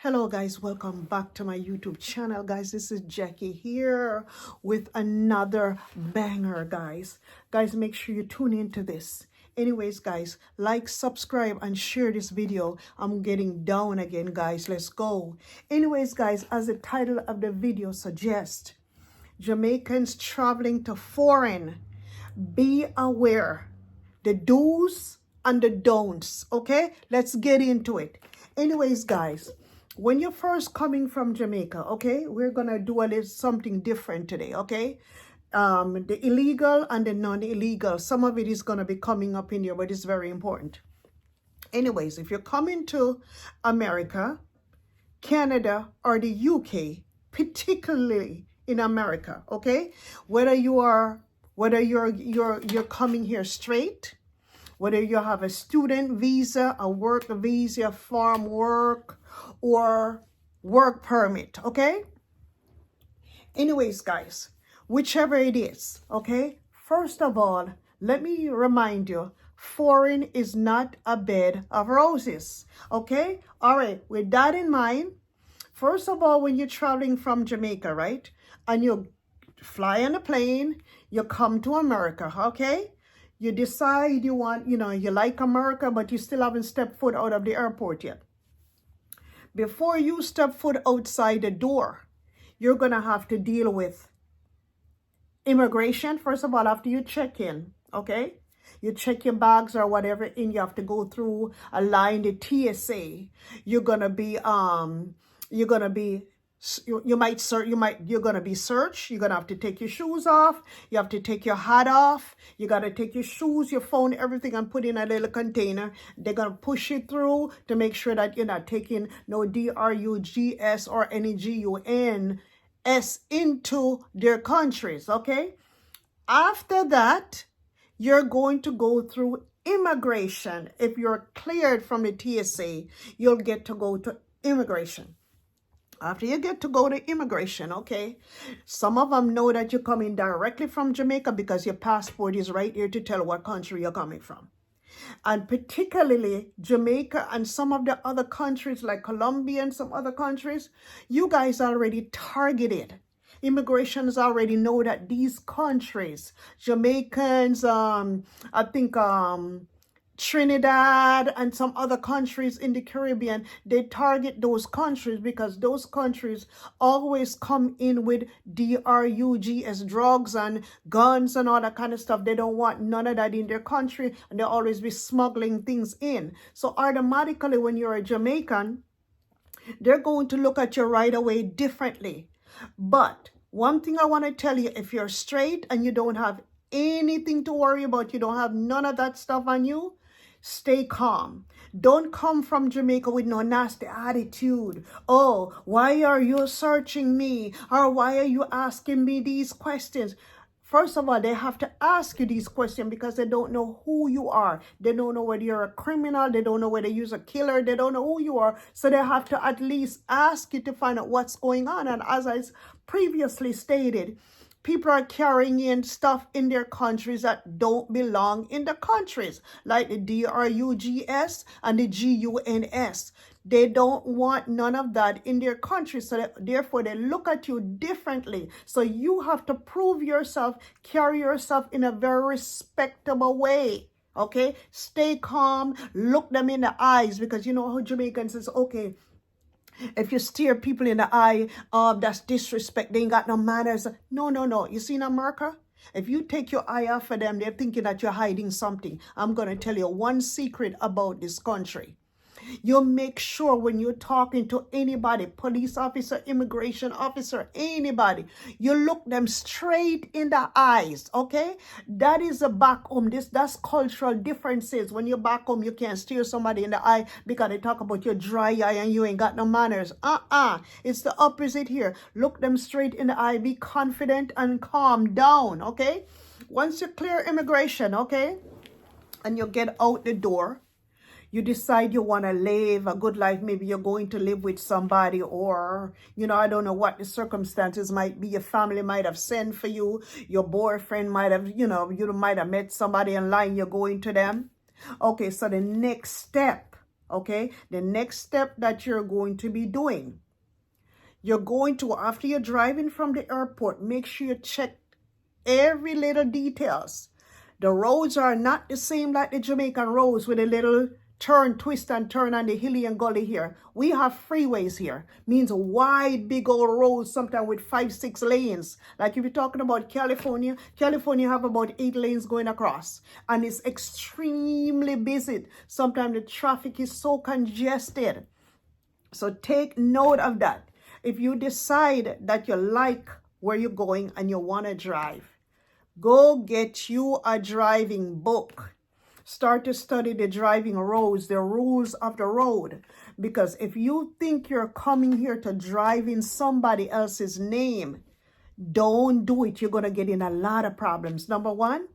Hello guys, welcome back to my YouTube channel. Guys, this is Jackie here with another banger, guys. Guys, make sure you tune into this. Anyways, guys, like, subscribe, and share this video. I'm getting down again, guys. Let's go. Anyways, guys, as the title of the video suggests, Jamaicans traveling to foreign, be aware. The do's and the don'ts, okay? Let's get into it. Anyways, guys, when you're first coming from Jamaica, okay, we're gonna do a little something different today, okay? The illegal and the non-illegal, some of it is gonna be coming up in here, but it's very important. Anyways, if you're coming to America, Canada, or the UK, particularly in America, okay, whether you're coming here straight, whether you have a student visa, a work visa, farm work, or work permit, okay? Anyways, guys, whichever it is, okay? First of all, let me remind you, foreign is not a bed of roses, okay? All right, with that in mind, first of all, when you're traveling from Jamaica, right, and you fly on a plane, you come to America, okay? You decide you want, you like America, but you still haven't stepped foot out of the airport yet. Before you step foot outside the door, you're going to have to deal with immigration. First of all, after you check in, okay? You check your bags or whatever in, you have to go through a line, the TSA. You're going to be, you're going to be searched. You're gonna have to take your shoes off. You have to take your hat off. You gotta take your shoes, your phone, everything, and put in a little container. They're gonna push it through to make sure that you're not taking no drugs or any guns into their countries. Okay. After that, you're going to go through immigration. If you're cleared from the TSA, you'll get to go to immigration. After you get to go to immigration, okay, some of them know that you're coming directly from Jamaica because your passport is right here to tell what country you're coming from. And particularly Jamaica and some of the other countries like Colombia and some other countries, you guys already targeted. Immigrations already know that these countries, Jamaicans, I think Trinidad and some other countries in the Caribbean, they target those countries because those countries always come in with drugs, drugs and guns and all that kind of stuff. They don't want none of that in their country, and they always be smuggling things in. So automatically, when you're a Jamaican, they're going to look at you right away differently. But one thing I want to tell you, if you're straight and you don't have anything to worry about, you don't have none of that stuff on you, stay calm. Don't come from Jamaica with no nasty attitude. Oh, why are you searching me? Or why are you asking me these questions? First of all, they have to ask you these questions because they don't know who you are. They don't know whether you're a criminal. They don't know whether you're a killer. They don't know who you are. So they have to at least ask you to find out what's going on. And as I previously stated, people are carrying in stuff in their countries that don't belong in the countries, like the drugs and the guns. They don't want none of that in their country, so therefore they look at you differently. So you have to prove yourself, carry yourself in a very respectable way. Okay, stay calm, look them in the eyes, because you know how Jamaicans says, okay, if you stare people in the eye, that's disrespect. They ain't got no manners. No. You see in America, if you take your eye off of them, they're thinking that you're hiding something. I'm going to tell you one secret about this country. You make sure when you're talking to anybody, police officer, immigration officer, anybody, you look them straight in the eyes, okay? That is a back home. That's cultural differences. When you're back home, you can't stare somebody in the eye because they talk about your dry eye and you ain't got no manners. It's the opposite here. Look them straight in the eye. Be confident and calm down, okay? Once you clear immigration, okay, and you get out the door, you decide you want to live a good life. Maybe you're going to live with somebody, or, I don't know what the circumstances might be. Your family might have sent for you. Your boyfriend might have, you might have met somebody online. You're going to them. Okay, so the next step, Okay, the next step that you're going to be doing, you're going to, after you're driving from the airport, make sure you check every little details. The roads are not the same like the Jamaican roads with a little turn, twist and turn on the hilly and gully here. We have freeways here. Means wide, big old roads, sometimes with 5-6 lanes. Like if you're talking about California, California have about 8 lanes going across. And it's extremely busy. Sometimes the traffic is so congested. So take note of that. If you decide that you like where you're going and you want to drive, go get you a driving book. Start to study the driving roads, the rules of the road. Because if you think you're coming here to drive in somebody else's name, don't do it. You're going to get in a lot of problems. Number one,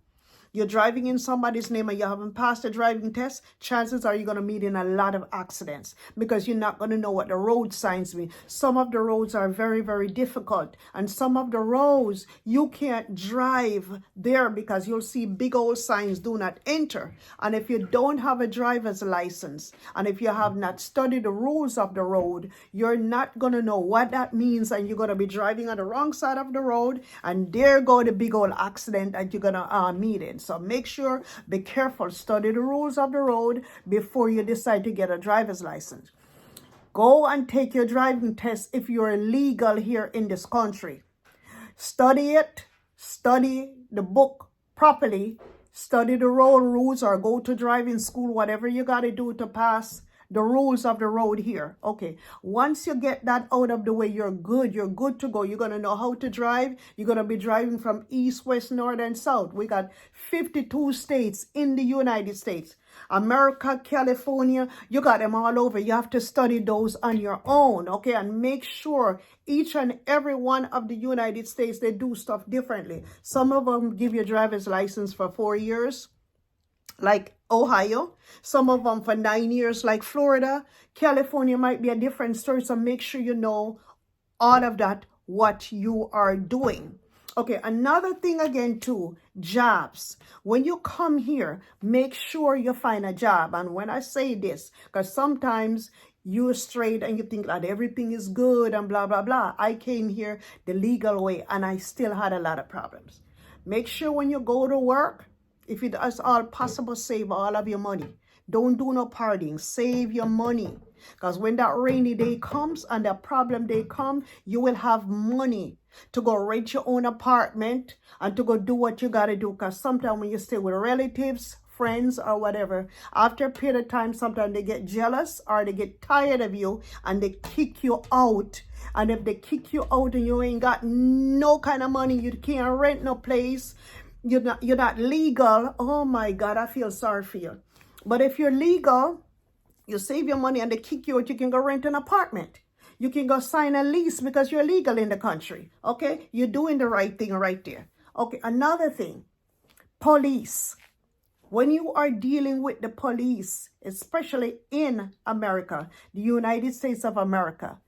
you're driving in somebody's name and you haven't passed the driving test, chances are you're going to meet in a lot of accidents because you're not going to know what the road signs mean. Some of the roads are very, very difficult. And some of the roads, you can't drive there because you'll see big old signs, do not enter. And if you don't have a driver's license, and if you have not studied the rules of the road, you're not going to know what that means. And you're going to be driving on the wrong side of the road. And there go the big old accident that you're going to meet in. So make sure, be careful, study the rules of the road before you decide to get a driver's license. Go and take your driving test if you're legal here in this country. Study it, study the book properly, study the road rules or go to driving school, whatever you got to do to pass the rules of the road here. Okay, once you get that out of the way, you're good to go. You're going to know how to drive. You're going to be driving from east, west, north, and south. We got 52 states in the United States. America, California, you got them all over. You have to study those on your own, okay? And make sure each and every one of the United States, they do stuff differently. Some of them give you a driver's license for 4 years, like Ohio. Some of them for 9 years, like Florida. California might be a different story, so make sure you know all of that, what you are doing. Okay, another thing again too, jobs. When you come here, make sure you find a job. And when I say this, because sometimes you're straight and you think that everything is good and blah, blah, blah. I came here the legal way and I still had a lot of problems. Make sure when you go to work, if it is all possible, save all of your money. Don't do no partying. Save your money. Because when that rainy day comes and that problem day come, you will have money to go rent your own apartment and to go do what you got to do. Because sometimes when you stay with relatives, friends, or whatever, after a period of time, sometimes they get jealous or they get tired of you and they kick you out. And if they kick you out and you ain't got no kind of money, you can't rent no place, you're not legal. Oh my God, I feel sorry for you. But if you're legal, you save your money and they kick you out, you can go rent an apartment. You can go sign a lease because you're legal in the country. Okay, you're doing the right thing right there. Okay, another thing, police. When you are dealing with the police, especially in America, the United States of America,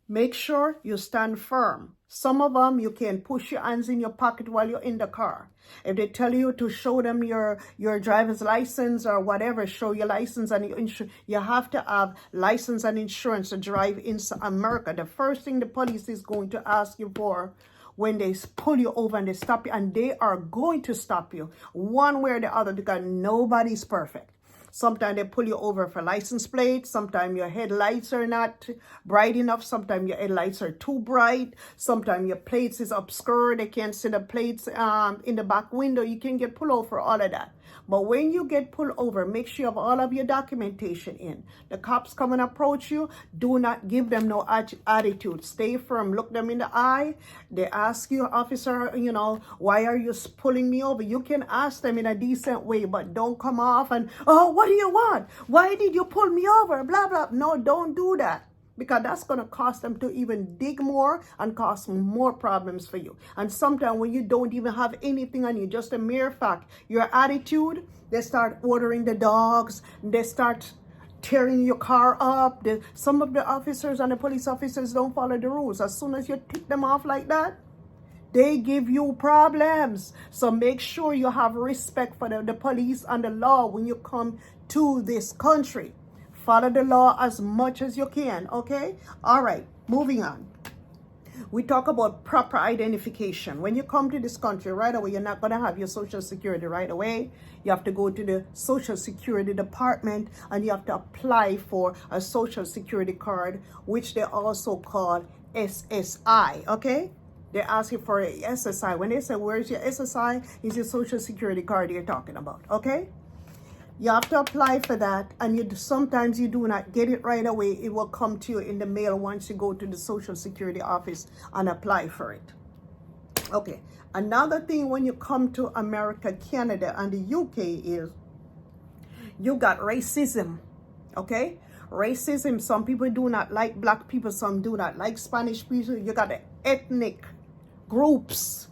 make sure you stand firm. Some of them, you can push your hands in your pocket while you're in the car. If they tell you to show them your driver's license or whatever, show your license and your insurance. You have to have license and insurance to drive in America. The first thing the police is going to ask you for when they pull you over and they stop you, and they are going to stop you one way or the other because nobody's perfect. Sometimes they pull you over for license plates. Sometimes your headlights are not bright enough. Sometimes your headlights are too bright. Sometimes your plates is obscure. They can't see the plates in the back window. You can get pulled over for all of that. But when you get pulled over, make sure you have all of your documentation in. The cops come and approach you. Do not give them no attitude. Stay firm. Look them in the eye. They ask you, officer, why are you pulling me over? You can ask them in a decent way, but don't come off and, oh, what do you want? Why did you pull me over? Blah, blah. No, don't do that. Because that's going to cost them to even dig more and cause more problems for you. And sometimes when you don't even have anything on you, just a mere fact, your attitude, they start ordering the dogs, they start tearing your car up. Some of the officers and the police officers don't follow the rules. As soon as you tick them off like that, they give you problems. So make sure you have respect for the police and the law when you come to this country. Follow the law as much as you can, okay? All right, moving on. We talk about proper identification. When you come to this country right away, you're not going to have your social security right away. You have to go to the social security department and you have to apply for a social security card, which they also call SSI, okay? They ask you for a SSI. When they say, where's your SSI? Is your social security card you're talking about, okay? You have to apply for that, and sometimes you do not get it right away. It will come to you in the mail once you go to the Social Security office and apply for it. Okay, another thing when you come to America, Canada, and the UK is you got racism, okay? Racism, some people do not like black people, some do not like Spanish people. You got the ethnic groups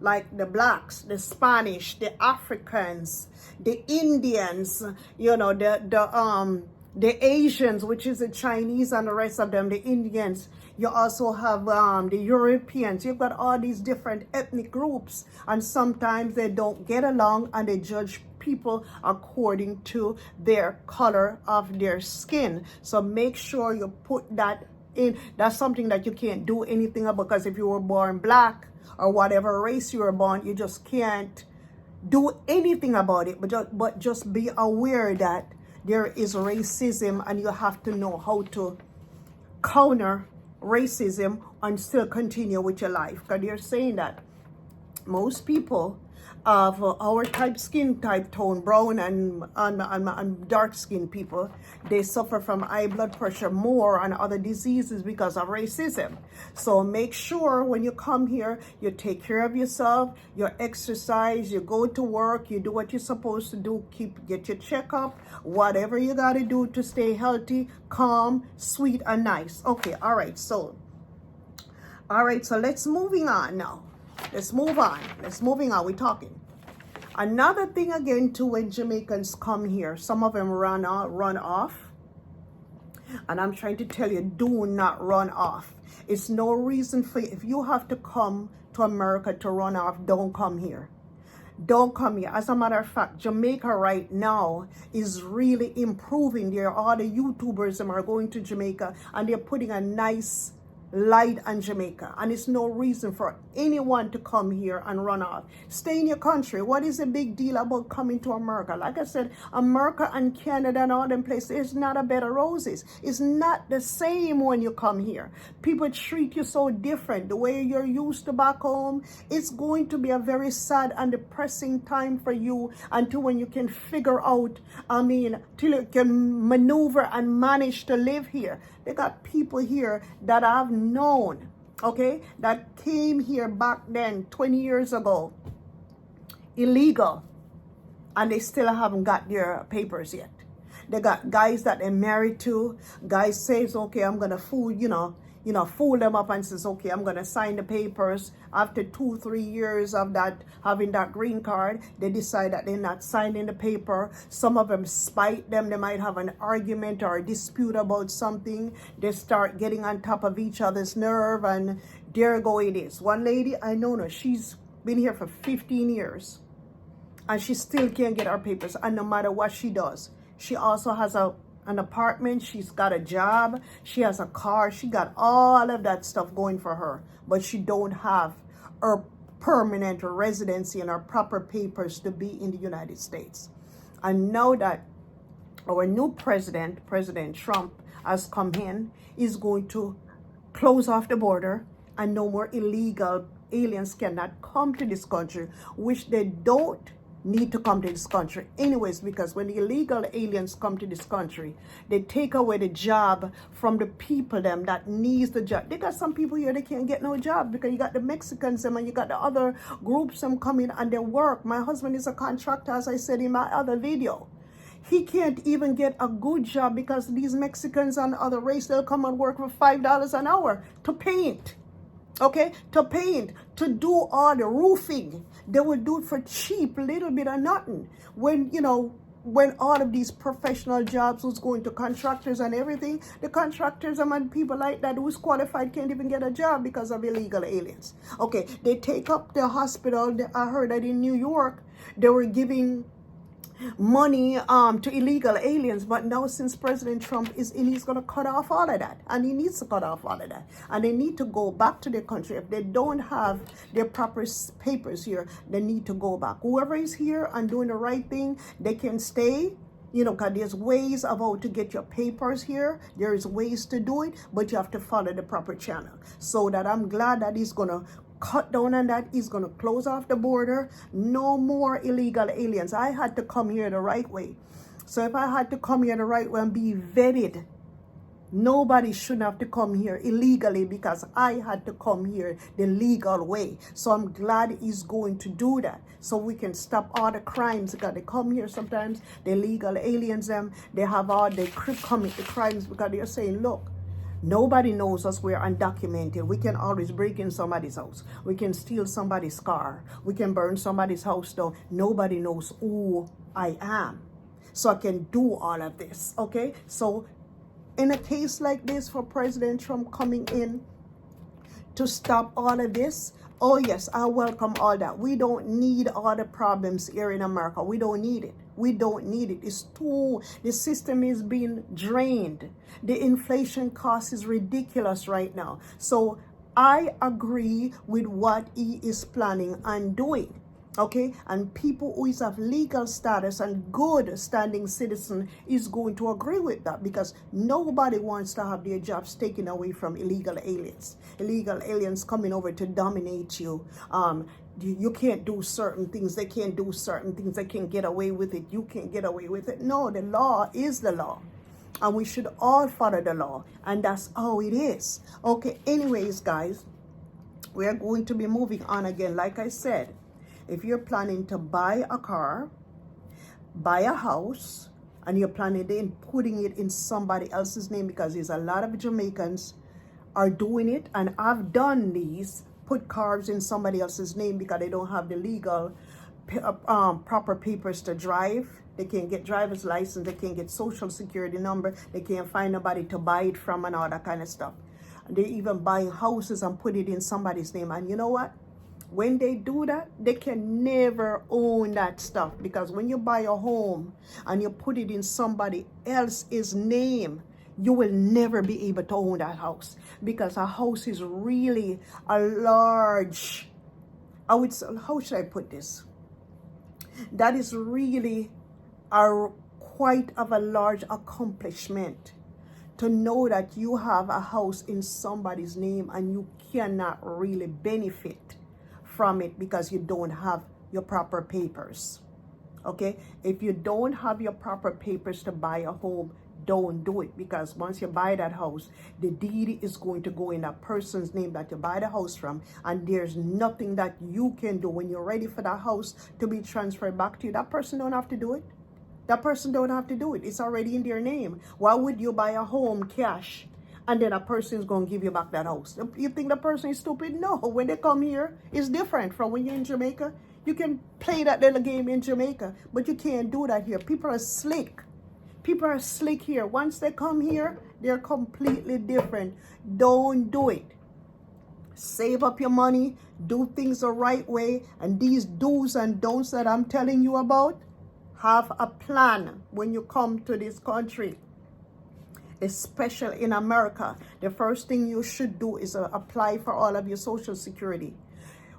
like the blacks, the Spanish, the Africans, the Indians, you know, the Asians, which is the Chinese and the rest of them, the Indians. You also have the Europeans. You've got all these different ethnic groups, and sometimes they don't get along and they judge people according to their color of their skin. So make sure you put that in. That's something that you can't do anything about, because if you were born black or whatever race you were born, you just can't do anything about it. But just be aware that there is racism, and you have to know how to counter racism and still continue with your life. Because they're saying that most people of our skin type tone, brown and dark skinned people, they suffer from high blood pressure more and other diseases because of racism. So make sure when you come here, you take care of yourself, you exercise, you go to work, you do what you're supposed to do, get your checkup, whatever you got to do to stay healthy, calm, sweet, and nice. Okay, all right, so let's moving on now. Let's move on. We're talking. Another thing again too, when Jamaicans come here, some of them run off. And I'm trying to tell you, do not run off. It's no reason for you. If you have to come to America to run off, don't come here. Don't come here. As a matter of fact, Jamaica right now is really improving. There, all the YouTubers are going to Jamaica and they're putting a nice light on Jamaica, and it's no reason for anyone to come here and run off. Stay in your country. What is the big deal about coming to America? Like I said, America and Canada and all them places, it's not a bed of roses. It's not the same when you come here. People treat you so different. The way you're used to back home, it's going to be a very sad and depressing time for you until when you can figure out, till you can maneuver and manage to live here. They got people here that I've known, okay, that came here back then 20 years ago, illegal, and they still haven't got their papers yet. They got guys that they're married to. Guys says, okay, I'm gonna fool them up and says, okay, I'm gonna sign the papers. After 2-3 years of that, having that green card, they decide that they're not signing the paper. Some of them spite them. They might have an argument or a dispute about something. They start getting on top of each other's nerve, and there go it is. One lady, I know her, she's been here for 15 years and she still can't get her papers, and no matter what she does. She also has an apartment, she's got a job, she has a car, she got all of that stuff going for her, but she don't have her permanent residency and her proper papers to be in the United States. And now that our new President Trump, has come in, is going to close off the border, and no more illegal aliens cannot come to this country, which they don't need to come to this country anyways, because when the illegal aliens come to this country, they take away the job from the people them that needs the job. They got some people here, they can't get no job because you got the Mexicans and you got the other groups them coming and they work. My husband is a contractor, as I said in my other video. He can't even get a good job because these Mexicans and other race, they'll come and work for $5 an hour to paint. Okay, to paint, to do all the roofing. They will do it for cheap, little bit of nothing. When all of these professional jobs was going to contractors and everything, the contractors and people like that who's qualified can't even get a job because of illegal aliens. Okay, they take up the hospital. I heard that in New York, they were giving money to illegal aliens. But now since President Trump is in, he's going to cut off all of that, and he needs to cut off all of that, and they need to go back to their country. If they don't have their proper papers here, they need to go back. Whoever is here and doing the right thing, they can stay. You know, because there's ways of how to get your papers here. There is ways to do it, but you have to follow the proper channel. So that I'm glad that he's going to cut down on that. He's going to close off the border. No more illegal aliens. I had to come here the right way. So if I had to come here the right way and be vetted, nobody shouldn't have to come here illegally, because I had to come here the legal way. So I'm glad he's going to do that, so we can stop all the crimes. Because they come here sometimes, the illegal aliens, they have all, they commit the crimes because they're saying, look, nobody knows us, we're undocumented. We can always break in somebody's house. We can steal somebody's car. We can burn somebody's house down. Nobody knows who I am. So I can do all of this, okay? So in a case like this, for President Trump coming in to stop all of this, oh yes, I welcome all that. We don't need all the problems here in America. We don't need it. We don't need it. It's too, the system is being drained. The inflation cost is ridiculous right now. So I agree with what he is planning on doing. Okay, and people who is of legal status and good standing citizen is going to agree with that, because nobody wants to have their jobs taken away from illegal aliens. Illegal aliens coming over to dominate you. You can't do certain things. They can't do certain things. They can't get away with it. You can't get away with it. No, the law is the law. And we should all follow the law. And that's how it is. Okay, anyways, guys, we are going to be moving on again. Like I said, if you're planning to buy a car, buy a house, and you're planning on putting it in somebody else's name, because there's a lot of Jamaicans are doing it, and I've done these, put cars in somebody else's name because they don't have the legal proper papers to drive. They can't get driver's license, they can't get social security number, they can't find nobody to buy it from, and all that kind of stuff. They're even buying houses and put it in somebody's name. And you know what? When they do that, they can never own that stuff, because when you buy a home and you put it in somebody else's name, you will never be able to own that house, because a house is really a large, I would say, how should I put this? That is really quite of a large accomplishment, to know that you have a house in somebody's name and you cannot really benefit from it because you don't have your proper papers. Okay, if you don't have your proper papers to buy a home, don't do it, because once you buy that house, the deed is going to go in that person's name that you buy the house from, and there's nothing that you can do. When you're ready for that house to be transferred back to you, that person don't have to do it. That person don't have to do it. It's already in their name. Why would you buy a home cash and then a person is going to give you back that house? You think the person is stupid? No. When they come here, it's different from when you're in Jamaica. You can play that little game in Jamaica, but you can't do that here. People are slick. People are slick here. Once they come here, they're completely different. Don't do it. Save up your money. Do things the right way. And these do's and don'ts that I'm telling you about, have a plan when you come to this country. Especially in America, the first thing you should do is apply for all of your social security.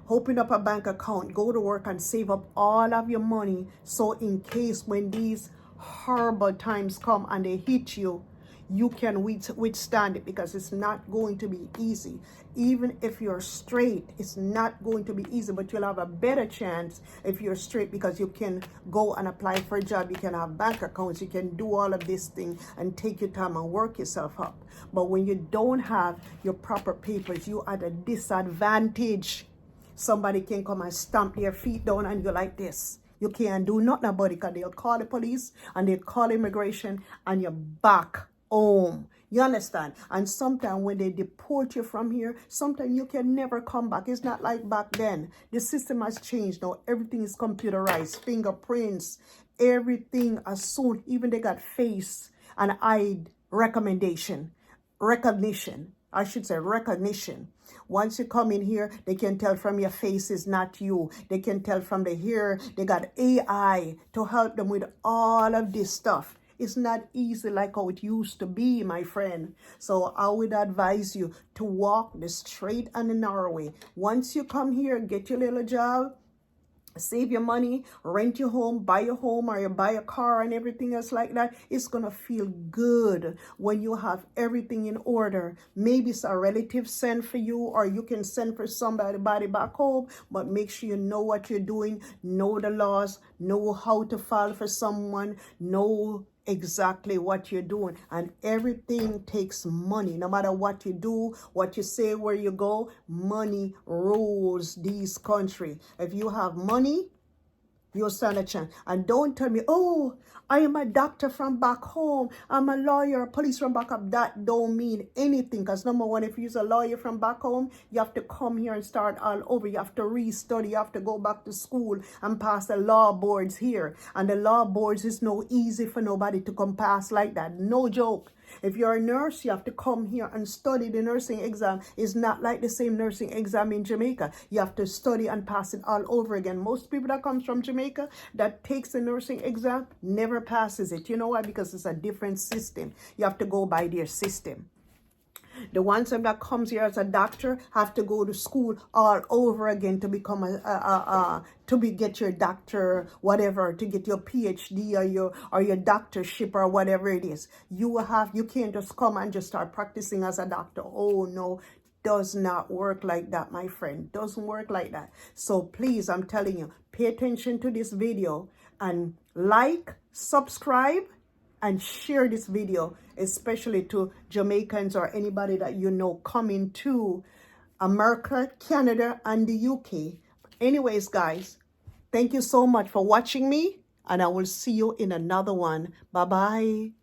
Open up a bank account, go to work and save up all of your money, so in case when these horrible times come and they hit you, you can withstand it, because it's not going to be easy. Even if you're straight, it's not going to be easy, but you'll have a better chance if you're straight, because you can go and apply for a job, you can have bank accounts, you can do all of this thing and take your time and work yourself up. But when you don't have your proper papers, you're at a disadvantage. Somebody can come and stamp their feet down and you're like this. You can't do nothing about it, because they'll call the police and they'll call immigration and you're back home. You understand? And sometimes when they deport you from here, sometimes you can never come back. It's not like back then. The system has changed now. Everything is computerized, fingerprints, everything as soon. Even they got face and eye recognition. I should say recognition. Once you come in here, they can tell from your face is not you. They can tell from the hair. They got AI to help them with all of this stuff. It's not easy like how it used to be, my friend. So I would advise you to walk the straight and the narrow way. Once you come here, get your little job, save your money, rent your home, buy a home, or you buy a car and everything else like that, it's going to feel good when you have everything in order. Maybe it's a relative send for you, or you can send for somebody back home, but make sure you know what you're doing, know the laws, know how to file for someone, know exactly what you're doing. And everything takes money. No matter what you do, what you say, where you go, money rules these countries. If you have money, you'll stand a chance. And don't tell me, oh, I am a doctor from back home, I'm a lawyer, police from back up. That don't mean anything. Because number one, if you're a lawyer from back home, you have to come here and start all over. You have to restudy, you have to go back to school and pass the law boards here. And the law boards is no easy for nobody to come pass like that. No joke. If you're a nurse, you have to come here and study the nursing exam. It's not like the same nursing exam in Jamaica. You have to study and pass it all over again. Most people that comes from Jamaica that takes the nursing exam never passes it. You know why? Because it's a different system. You have to go by their system. The ones that comes here as a doctor have to go to school all over again to become get your doctor, whatever, to get your PhD or your doctorship or whatever it is. You can't just come and just start practicing as a doctor. Oh no, does not work like that, my friend. Doesn't work like that. So please, I'm telling you, pay attention to this video and like, subscribe, and share this video, especially to Jamaicans or anybody that you know coming to America, Canada, and the UK. Anyways, guys, thank you so much for watching me, and I will see you in another one. Bye-bye.